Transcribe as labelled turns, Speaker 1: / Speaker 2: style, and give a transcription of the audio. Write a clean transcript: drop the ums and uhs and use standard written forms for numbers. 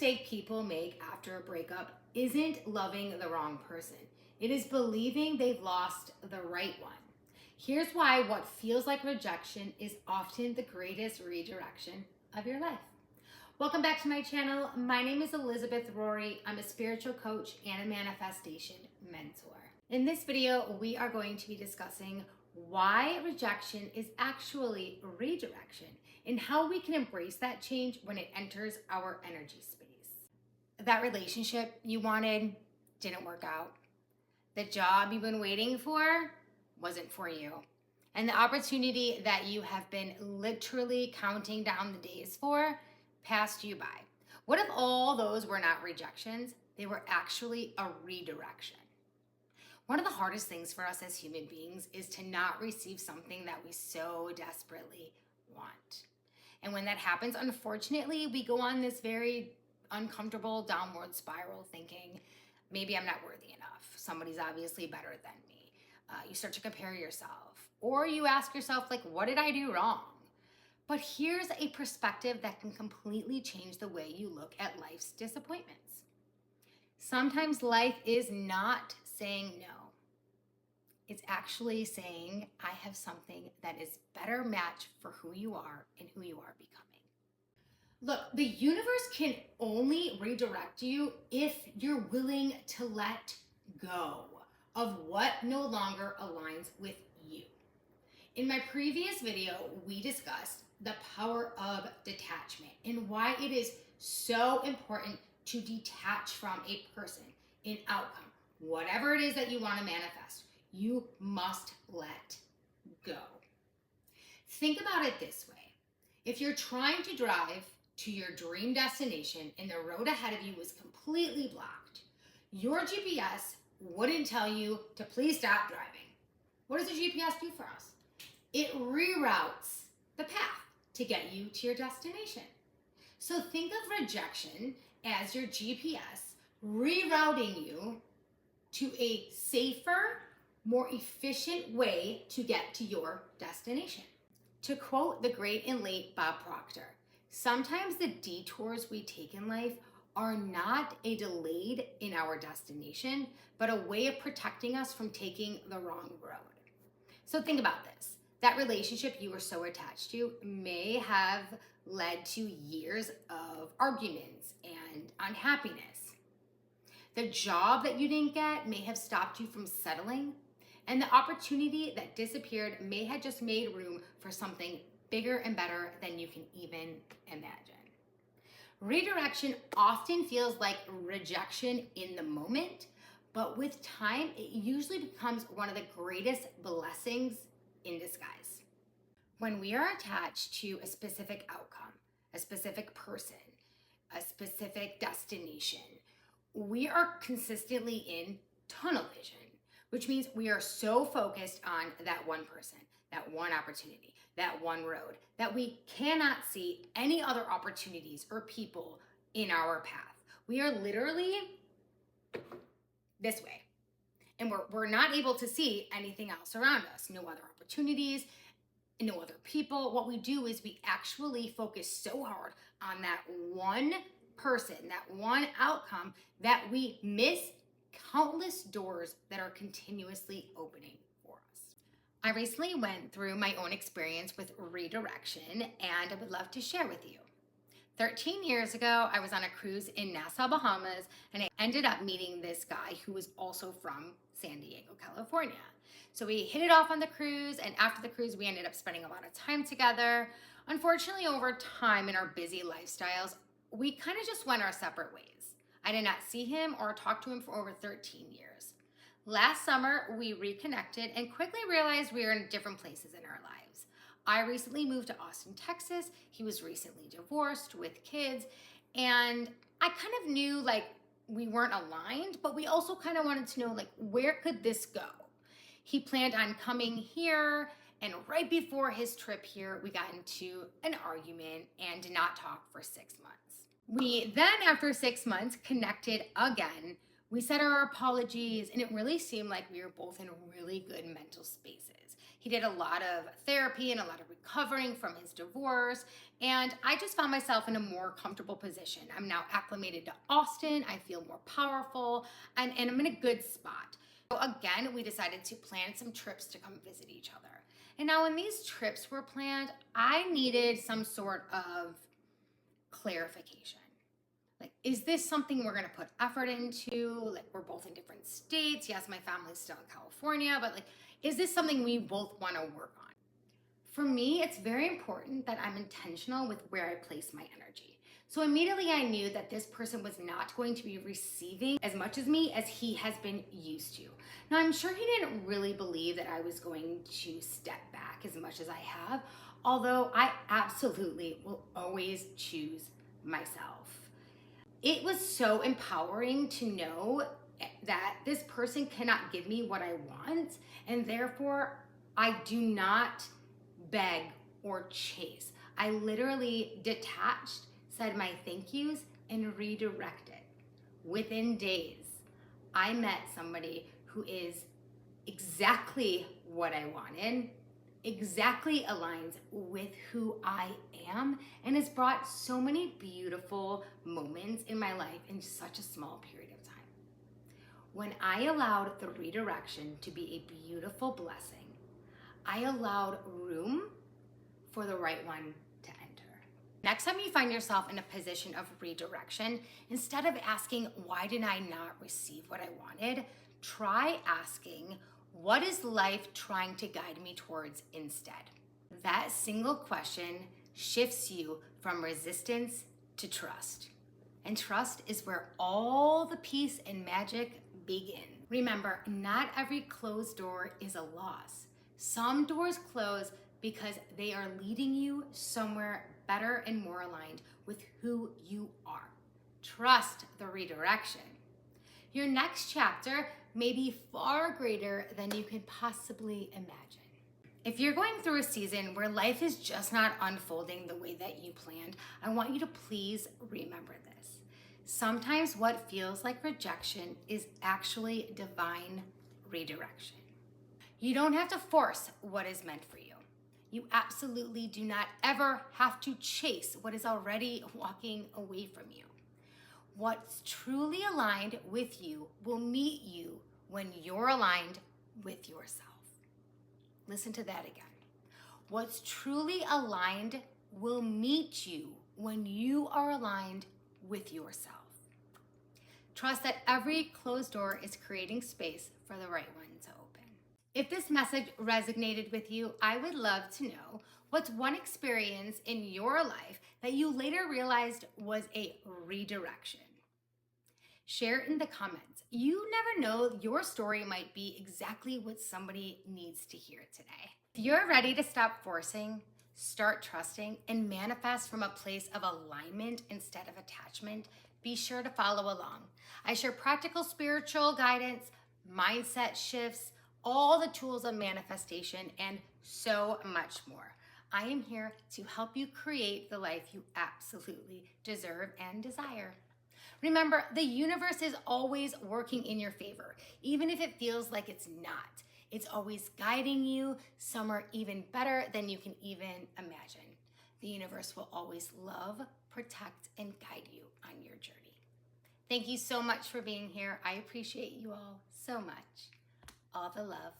Speaker 1: mistake people make after a breakup isn't loving the wrong person. It is believing they've lost the right one. Here's why what feels like rejection is often the greatest redirection of your life. Welcome back to my channel. My name is Elizabeth Rory. I'm a spiritual coach and a manifestation mentor. In this video, we are going to be discussing why rejection is actually redirection and how we can embrace that change when it enters our energy space. That relationship you wanted didn't work out. The job you've been waiting for wasn't for you. And the opportunity that you have been literally counting down the days for passed you by. What if all those were not rejections? They were actually a redirection. One of the hardest things for us as human beings is to not receive something that we so desperately want. And when that happens, unfortunately, we go on this very uncomfortable downward spiral thinking, maybe I'm not worthy enough. Somebody's obviously better than me. You start to compare yourself. Or you ask yourself, like, what did I do wrong? But here's a perspective that can completely change the way you look at life's disappointments. Sometimes life is not saying no. It's actually saying, I have something that is better match for who you are and who you are becoming. Look, the universe can only redirect you if you're willing to let go of what no longer aligns with you. In my previous video, we discussed the power of detachment and why it is so important to detach from a person, an outcome, whatever it is that you want to manifest. You must let go. Think about it this way. If you're trying to drive to your dream destination and the road ahead of you is completely blocked, your GPS wouldn't tell you to please stop driving. What does the GPS do for us? It reroutes the path to get you to your destination. So think of rejection as your GPS rerouting you to a safer, more efficient way to get to your destination. To quote the great and late Bob Proctor, sometimes the detours we take in life are not a delayed in our destination, but a way of protecting us from taking the wrong road. So think about this. That relationship you were so attached to may have led to years of arguments and unhappiness. The job that you didn't get may have stopped you from settling, and the opportunity that disappeared may have just made room for something bigger and better than you can even imagine. Redirection often feels like rejection in the moment, but with time, it usually becomes one of the greatest blessings in disguise. When we are attached to a specific outcome, a specific person, a specific destination, we are consistently in tunnel vision, which means we are so focused on that one person, that one opportunity, that one road, that we cannot see any other opportunities or people in our path. We are literally this way. And we're not able to see anything else around us, no other opportunities, no other people. What we do is we actually focus so hard on that one person, that one outcome, that we miss countless doors that are continuously opening for us. I recently went through my own experience with redirection, and I would love to share with you. 13 years ago, I was on a cruise in Nassau, Bahamas, and I ended up meeting this guy who was also from San Diego, California. So we hit it off on the cruise, and after the cruise, we ended up spending a lot of time together. Unfortunately, over time in our busy lifestyles, we kind of just went our separate ways. I did not see him or talk to him for over 13 years. Last summer, we reconnected and quickly realized we were in different places in our lives. I recently moved to Austin, Texas. He was recently divorced with kids, and I kind of knew like we weren't aligned, but we also kind of wanted to know like where could this go? He planned on coming here, and right before his trip here, we got into an argument and did not talk for 6 months. We then, after 6 months, connected again. We said our apologies, and it really seemed like we were both in really good mental spaces. He did a lot of therapy and a lot of recovering from his divorce. And I just found myself in a more comfortable position. I'm now acclimated to Austin. I feel more powerful and I'm in a good spot. So again, we decided to plan some trips to come visit each other. And now when these trips were planned, I needed some sort of clarification. Like, is this something we're gonna put effort into? Like, we're both in different states. Yes, my family's still in California, but like, is this something we both wanna work on? For me, it's very important that I'm intentional with where I place my energy. So immediately I knew that this person was not going to be receiving as much as me as he has been used to. Now, I'm sure he didn't really believe that I was going to step back as much as I have, although I absolutely will always choose myself. It was so empowering to know that this person cannot give me what I want, and therefore I do not beg or chase. I literally detached, said my thank yous, and redirected. Within days, I met somebody who is exactly what I wanted, exactly aligns with who I am, and has brought so many beautiful moments in my life in such a small period of time. When I allowed the redirection to be a beautiful blessing, I allowed room for the right one to enter. Next time you find yourself in a position of redirection, instead of asking, why did I not receive what I wanted? Try asking, what is life trying to guide me towards instead? That single question shifts you from resistance to trust. And trust is where all the peace and magic begin. Remember, not every closed door is a loss. Some doors close because they are leading you somewhere better and more aligned with who you are. Trust the redirection. Your next chapter may be far greater than you can possibly imagine. If you're going through a season where life is just not unfolding the way that you planned, I want you to please remember this. Sometimes what feels like rejection is actually divine redirection. You don't have to force what is meant for you. You absolutely do not ever have to chase what is already walking away from you. What's truly aligned with you will meet you when you're aligned with yourself. Listen to that again. What's truly aligned will meet you when you are aligned with yourself. Trust that every closed door is creating space for the right one to open. If this message resonated with you, I would love to know what's one experience in your life that you later realized was a redirection. Share it in the comments. You never know, your story might be exactly what somebody needs to hear today. If you're ready to stop forcing, start trusting, and manifest from a place of alignment instead of attachment, be sure to follow along. I share practical spiritual guidance, mindset shifts, all the tools of manifestation, and so much more. I am here to help you create the life you absolutely deserve and desire. Remember, the universe is always working in your favor, even if it feels like it's not. It's always guiding you somewhere even better than you can even imagine. The universe will always love, protect, and guide you on your journey. Thank you so much for being here. I appreciate you all so much. All the love.